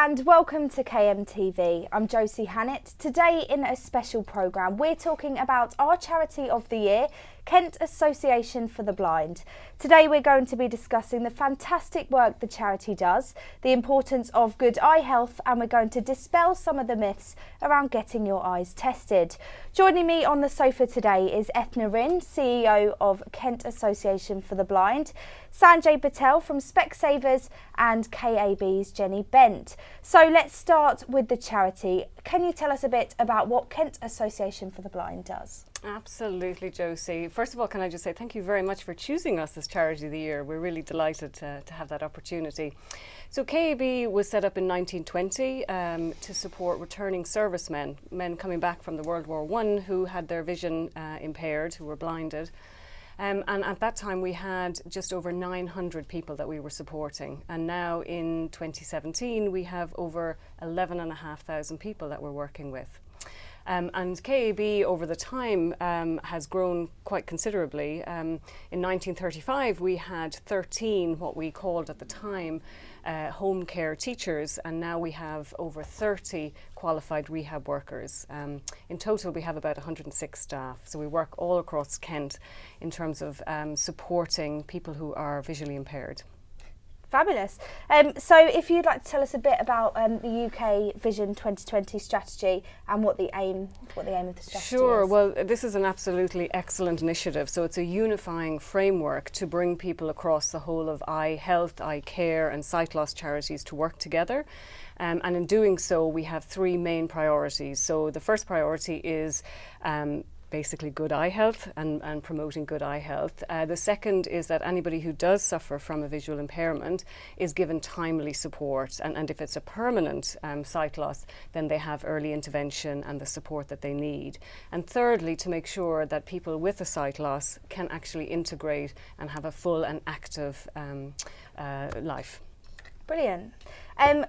and welcome to KMTV. I'm Josie Hannett. Today in a special programme we're talking about our charity of the year, Kent Association for the Blind. Today we're going to be discussing the fantastic work the charity does, the importance of good eye health, and we're going to dispel some of the myths around getting your eyes tested. Joining me on the sofa today is Ethna Rin, CEO of Kent Association for the Blind, Sanjay Patel from Specsavers, and KAB's Jenny Bent. So let's start with the charity. Can you tell us a bit about what Kent Association for the Blind does? Absolutely, Josie. First of all, can I just say thank you very much for choosing us as Charity of the Year. We're really delighted to have that opportunity. So KAB was set up in 1920 to support returning servicemen, men coming back from the World War I who had their vision impaired, who were blinded. And at that time we had just over 900 people that we were supporting, and now in 2017 we have over 11,500 people that we're working with. And KAB over the time has grown quite considerably. In 1935 we had 13 what we called at the time home care teachers, and now we have over 30 qualified rehab workers. In total we have about 106 staff, so we work all across Kent in terms of supporting people who are visually impaired. Fabulous. So if you'd like to tell us a bit about the UK Vision 2020 strategy and what the aim of the strategy Sure. is. Well, this is an absolutely excellent initiative. So it's a unifying framework to bring people across the whole of eye health, eye care and sight loss charities to work together. And in doing so, we have three main priorities. So the first priority is basically good eye health and promoting good eye health. The second is that anybody who does suffer from a visual impairment is given timely support, and if it's a permanent sight loss, then they have early intervention and the support that they need. And thirdly, to make sure that people with a sight loss can actually integrate and have a full and active life. Brilliant.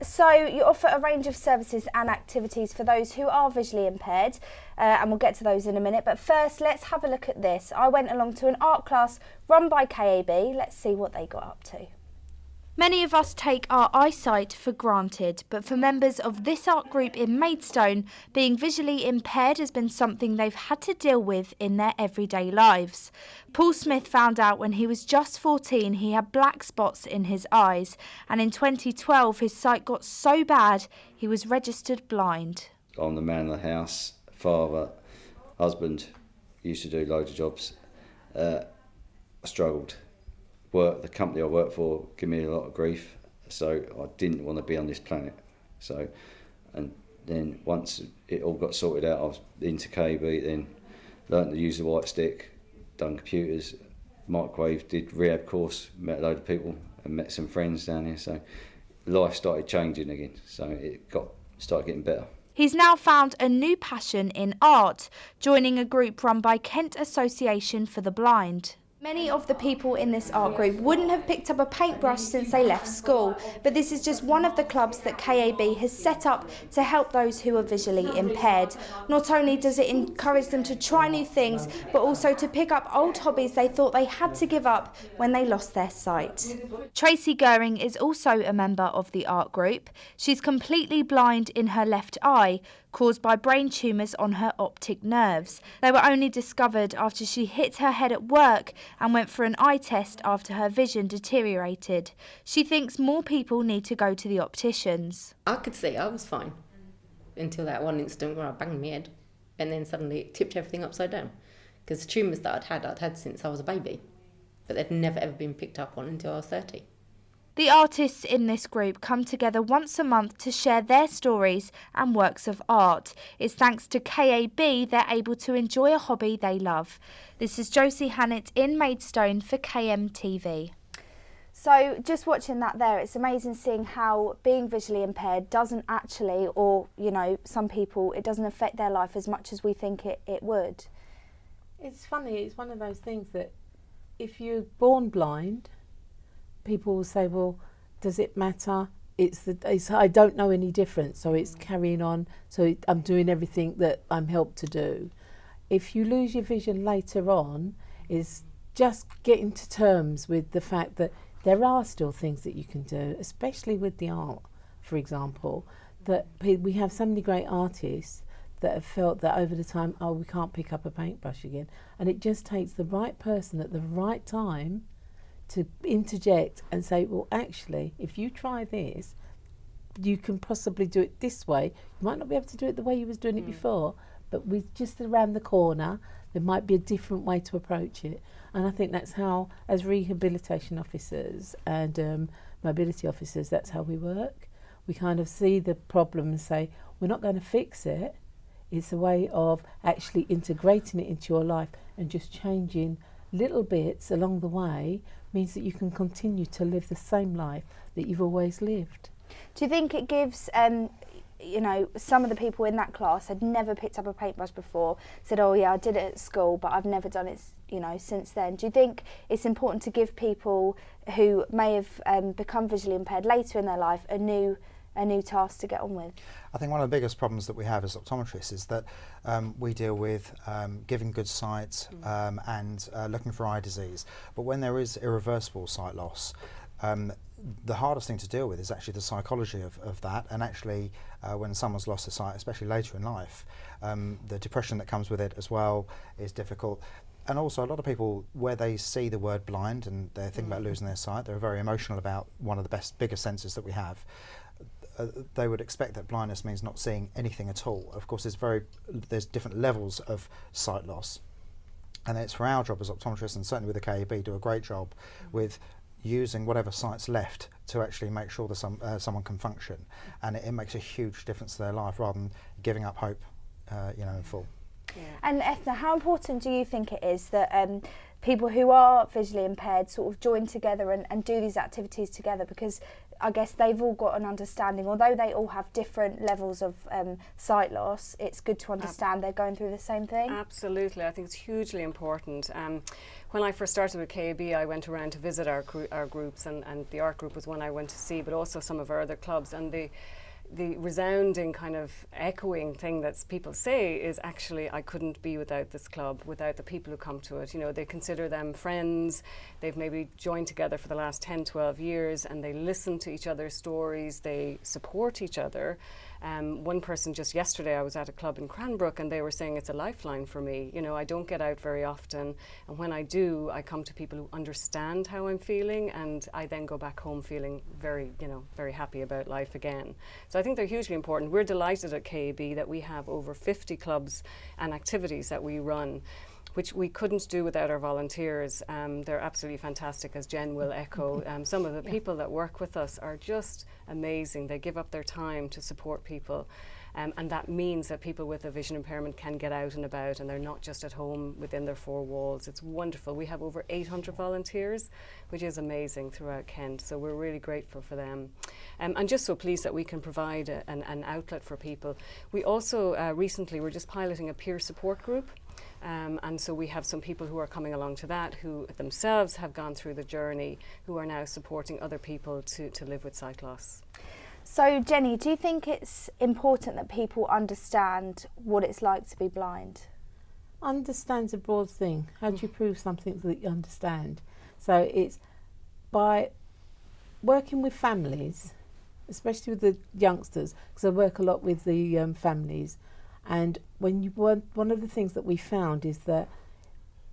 So you offer a range of services and activities for those who are visually impaired, and we'll get to those in a minute. But first, let's have a look at this. I went along to an art class run by KAB. Let's see what they got up to. Many of us take our eyesight for granted, but for members of this art group in Maidstone, being visually impaired has been something they've had to deal with in their everyday lives. Paul Smith found out when he was just 14 he had black spots in his eyes, and in 2012 his sight got so bad he was registered blind. I'm the man of the house, father, husband, used to do loads of jobs. I struggled. The company I worked for gave me a lot of grief, so I didn't want to be on this planet. So, and then once it all got sorted out, I was into KB, then learned to use the white stick, done computers, microwave, did rehab course, met a load of people and met some friends down here. So life started changing again, so it started getting better. He's now found a new passion in art, joining a group run by Kent Association for the Blind. Many of the people in this art group wouldn't have picked up a paintbrush since they left school, but this is just one of the clubs that KAB has set up to help those who are visually impaired. Not only does it encourage them to try new things, but also to pick up old hobbies they thought they had to give up when they lost their sight. Tracy Goering is also a member of the art group. She's completely blind in her left eye, caused by brain tumours on her optic nerves. They were only discovered after she hit her head at work and went for an eye test after her vision deteriorated. She thinks more people need to go to the opticians. I could see I was fine until that one instant where I banged my head, and then suddenly it tipped everything upside down. Because the tumours that I'd had since I was a baby, but they'd never ever been picked up on until I was 30. The artists in this group come together once a month to share their stories and works of art. It's thanks to KAB they're able to enjoy a hobby they love. This is Josie Hannett in Maidstone for KMTV. So just watching that there, it's amazing seeing how being visually impaired doesn't actually, or some people, it doesn't affect their life as much as we think it would. It's funny, it's one of those things that if you're born blind, people will say, well, does it matter? I don't know any difference, so it's carrying on, so I'm doing everything that I'm helped to do. If you lose your vision later on, it's just getting to terms with the fact that there are still things that you can do, especially with the art for example, that we have so many great artists that have felt that over the time, oh, we can't pick up a paintbrush again. And it just takes the right person at the right time to interject and say, well, actually, if you try this, you can possibly do it this way. You might not be able to do it the way you was doing it before, but with just around the corner, there might be a different way to approach it. And I think that's how, as rehabilitation officers and mobility officers, that's how we work. We kind of see the problem and say, we're not going to fix it. It's a way of actually integrating it into your life, and just changing little bits along the way means that you can continue to live the same life that you've always lived. Do you think it gives, you know, some of the people in that class had never picked up a paintbrush before, said, oh yeah, I did it at school, but I've never done it, you know, since then. Do you think it's important to give people who may have become visually impaired later in their life a new task to get on with? I think one of the biggest problems that we have as optometrists is that we deal with giving good sight and looking for eye disease. But when there is irreversible sight loss, the hardest thing to deal with is actually the psychology of that, and actually when someone's lost their sight, especially later in life, the depression that comes with it as well is difficult. And also a lot of people, where they see the word blind and they think about losing their sight, they're very emotional about one of the biggest senses that we have. They would expect that blindness means not seeing anything at all. Of course, there's different levels of sight loss, and it's for our job as optometrists, and certainly with the KAB, do a great job with using whatever sight's left to actually make sure that someone can function, and it makes a huge difference to their life rather than giving up hope, in full. Yeah. And Ethna, how important do you think it is that people who are visually impaired sort of join together and do these activities together? Because I guess they've all got an understanding, although they all have different levels of sight loss, it's good to understand they're going through the same thing. Absolutely, I think it's hugely important. When I first started with KAB, I went around to visit our groups, and the art group was one I went to see, but also some of our other clubs, and the resounding kind of echoing thing that people say is, actually, I couldn't be without this club, without the people who come to it. You know, they consider them friends, they've maybe joined together for the last 10, 12 years, and they listen to each other's stories, they support each other. One person just yesterday, I was at a club in Cranbrook, and they were saying it's a lifeline for me. You know, I don't get out very often, and when I do, I come to people who understand how I'm feeling, and I then go back home feeling very happy about life again. So I think they're hugely important. We're delighted at KAB that we have over 50 clubs and activities that we run, which we couldn't do without our volunteers. They're absolutely fantastic, as Jen will echo. Some of the people that work with us are just amazing. They give up their time to support people. And that means that people with a vision impairment can get out and about, and they're not just at home within their four walls. It's wonderful. We have over 800 volunteers, which is amazing throughout Kent, so we're really grateful for them. And just so pleased that we can provide an outlet for people. We also recently were just piloting a peer support group. And so we have some people who are coming along to that, who themselves have gone through the journey, who are now supporting other people to live with sight loss. So Jenny, do you think it's important that people understand what it's like to be blind? Understand's a broad thing. How do you prove something that you understand? So it's by working with families, especially with the youngsters, because I work a lot with the families. And one of the things that we found is that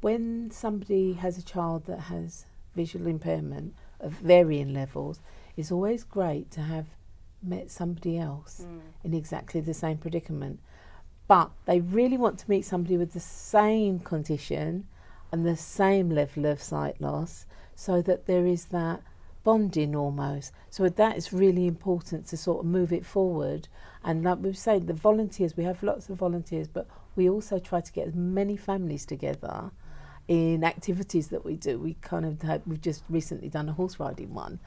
when somebody has a child that has visual impairment of varying levels, it's always great to have met somebody else in exactly the same predicament. But they really want to meet somebody with the same condition and the same level of sight loss, so that there is that bonding almost. So that is really important to sort of move it forward. And like we've said, the volunteers, we have lots of volunteers, but we also try to get as many families together in activities that we do. We've just recently done a horse riding one.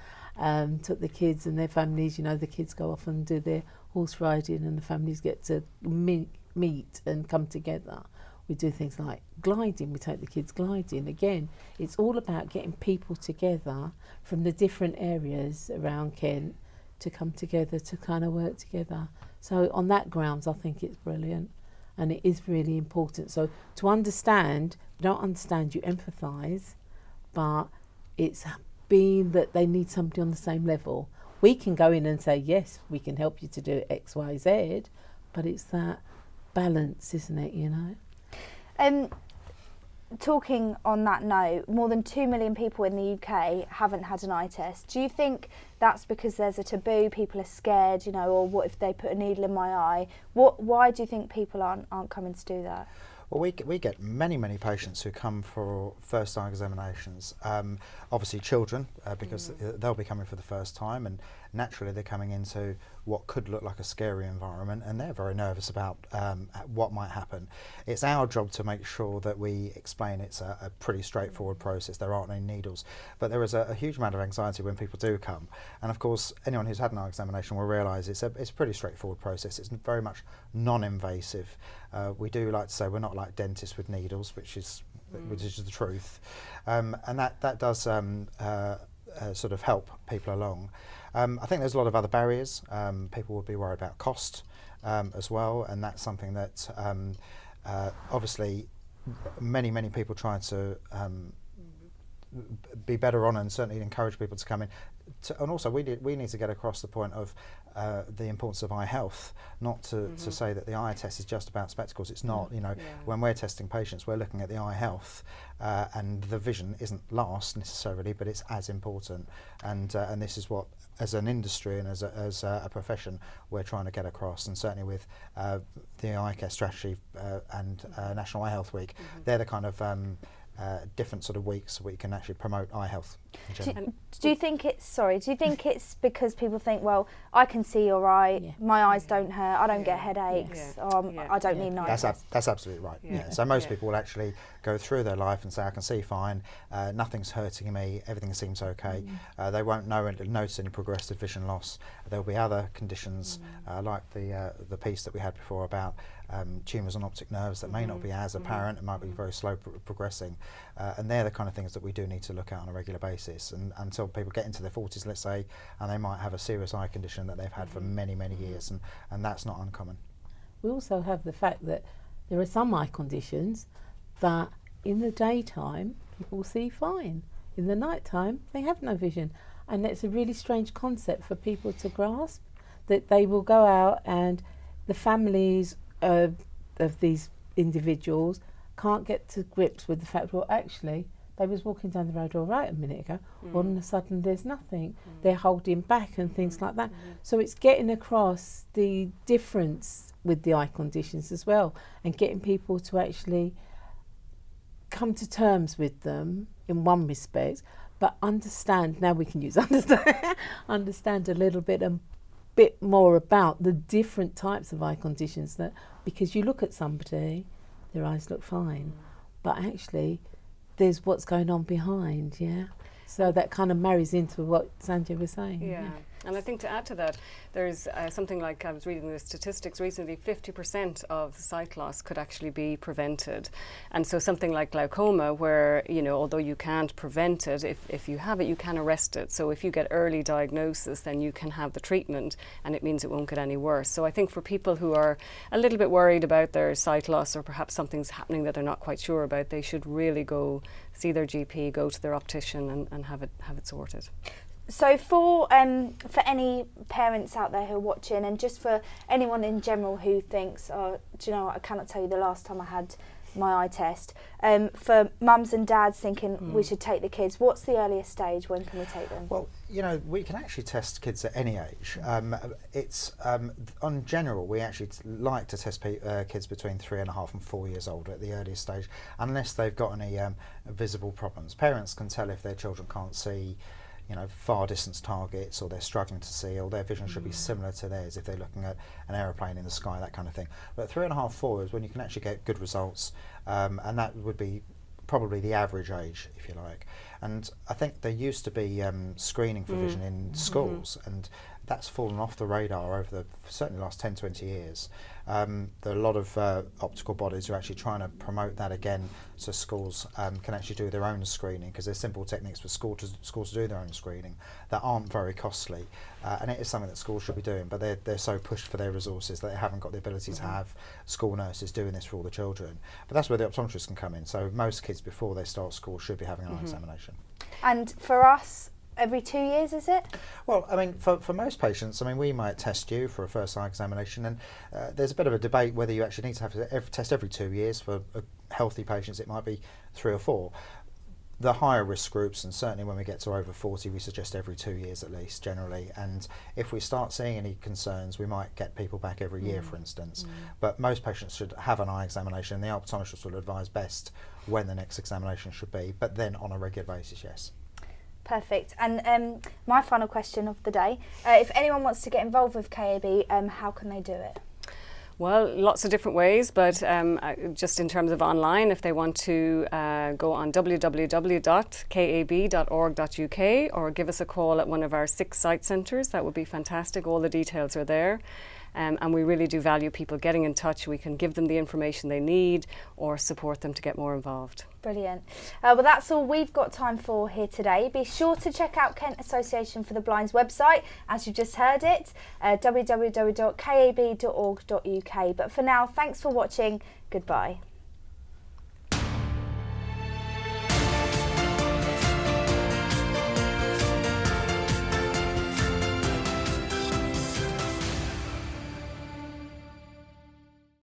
Took the kids and their families, the kids go off and do their horse riding, and the families get to meet and come together. We do things like gliding, we take the kids gliding. Again, it's all about getting people together from the different areas around Kent to come together to kind of work together. So on that grounds, I think it's brilliant, and it is really important. So to understand, you don't understand, you empathise, but it's being that they need somebody on the same level. we can go in and say, yes, we can help you to do X, Y, Z, but it's that balance, isn't it, you know? Talking on that note, more than 2 million people in the UK haven't had an eye test. Do you think that's because there's a taboo, people are scared, you know, or what if they put a needle in my eye? Why do you think people aren't coming to do that? Well, we get many patients who come for first eye examinations. Obviously children, because they'll be coming for the first time, and naturally they're coming into what could look like a scary environment, and they're very nervous about what might happen. It's our job to make sure that we explain it's a pretty straightforward process. There aren't any needles, but there is a huge amount of anxiety when people do come. And of course, anyone who's had an eye examination will realise it's a pretty straightforward process. It's very much non-invasive. We do like to say we're not like dentists with needles, which is the truth, and that does sort of help people along. I think there's a lot of other barriers. People would be worried about cost as well, and that's something that obviously many people try to be better on, and certainly encourage people to come in. And also we need to get across the point of the importance of eye health, not to say that the eye test is just about spectacles. It's not. You know, when we're testing patients, we're looking at the eye health, and the vision isn't last necessarily, but it's as important. And this is what, as an industry and as a profession, we're trying to get across. And certainly with the eye care strategy and National Eye Health Week, they're the kind of different sort of weeks where you can actually promote eye health in general. Do you think it's because people think, well, I can see your eye, my eyes don't hurt, I don't get headaches, I don't need night tests? That's absolutely right. So most people will actually go through their life and say, I can see fine, nothing's hurting me, everything seems okay. They won't notice any progressive vision loss. There'll be other conditions like the piece that we had before about tumours on optic nerves that may not be as apparent, it might be very slow progressing, and they're the kind of things that we do need to look at on a regular basis. And until people get into their 40s, let's say, and they might have a serious eye condition that they've had for many years, and that's not uncommon. We also have the fact that there are some eye conditions that in the daytime people see fine, in the nighttime they have no vision, and it's a really strange concept for people to grasp, that they will go out and the families of these individuals can't get to grips with the fact, well, actually they was walking down the road all right a minute ago, all of a sudden there's nothing, they're holding back and things like that. So it's getting across the difference with the eye conditions as well, and getting people to actually come to terms with them in one respect, but understand, now we can use understand a little bit more about the different types of eye conditions, that because you look at somebody, their eyes look fine, but actually there's what's going on behind, so that kind of marries into what Sanjay was saying. And I think to add to that, there's something like, I was reading the statistics recently, 50% of sight loss could actually be prevented. And so something like glaucoma, where, you know, although you can't prevent it, if you have it, you can arrest it. So if you get early diagnosis, then you can have the treatment, and it means it won't get any worse. So I think for people who are a little bit worried about their sight loss, or perhaps something's happening that they're not quite sure about, they should really go see their GP, go to their optician and have it sorted. So for any parents out there who are watching, and just for anyone in general who thinks, oh, do you know what, I cannot tell you the last time I had my eye test, for mums and dads thinking we should take the kids, what's the earliest stage? When can we take them? Well, you know, we can actually test kids at any age. It's on general, we actually like to test kids between 3.5 and 4 years old at the earliest stage, unless they've got any visible problems. Parents can tell if their children can't see, you know, far distance targets, or they're struggling to see, or their vision should be similar to theirs if they're looking at an aeroplane in the sky, that kind of thing. But 3.5, 4 is when you can actually get good results, and that would be probably the average age, if you like. And I think there used to be screening for vision in schools, and that's fallen off the radar over certainly the last 10, 20 years. There are a lot of optical bodies who are actually trying to promote that again, so schools can actually do their own screening, because there's simple techniques for schools to do their own screening that aren't very costly, and it is something that schools should be doing, but they're so pushed for their resources that they haven't got the ability to have school nurses doing this for all the children. But that's where the optometrists can come in. So most kids, before they start school, should be having an eye examination. And for us, every 2 years, is it? Well, I mean, for most patients, I mean, we might test you for a first eye examination, and there's a bit of a debate whether you actually need to have to test every 2 years. For healthy patients, it might be 3 or 4. The higher risk groups, and certainly when we get to over 40, we suggest every 2 years at least, generally. And if we start seeing any concerns, we might get people back every year, for instance. But most patients should have an eye examination. The optometrist will advise best when the next examination should be, but then on a regular basis, yes. Perfect. And my final question of the day, if anyone wants to get involved with KAB, how can they do it? Well, lots of different ways, but just in terms of online, if they want to go on www.kab.org.uk or give us a call at one of our 6 site centres, that would be fantastic. All the details are there. And we really do value people getting in touch. We can give them the information they need or support them to get more involved. Brilliant. Well, that's all we've got time for here today. Be sure to check out Kent Association for the Blind's website, as you just heard it, www.kab.org.uk. But for now, thanks for watching. Goodbye.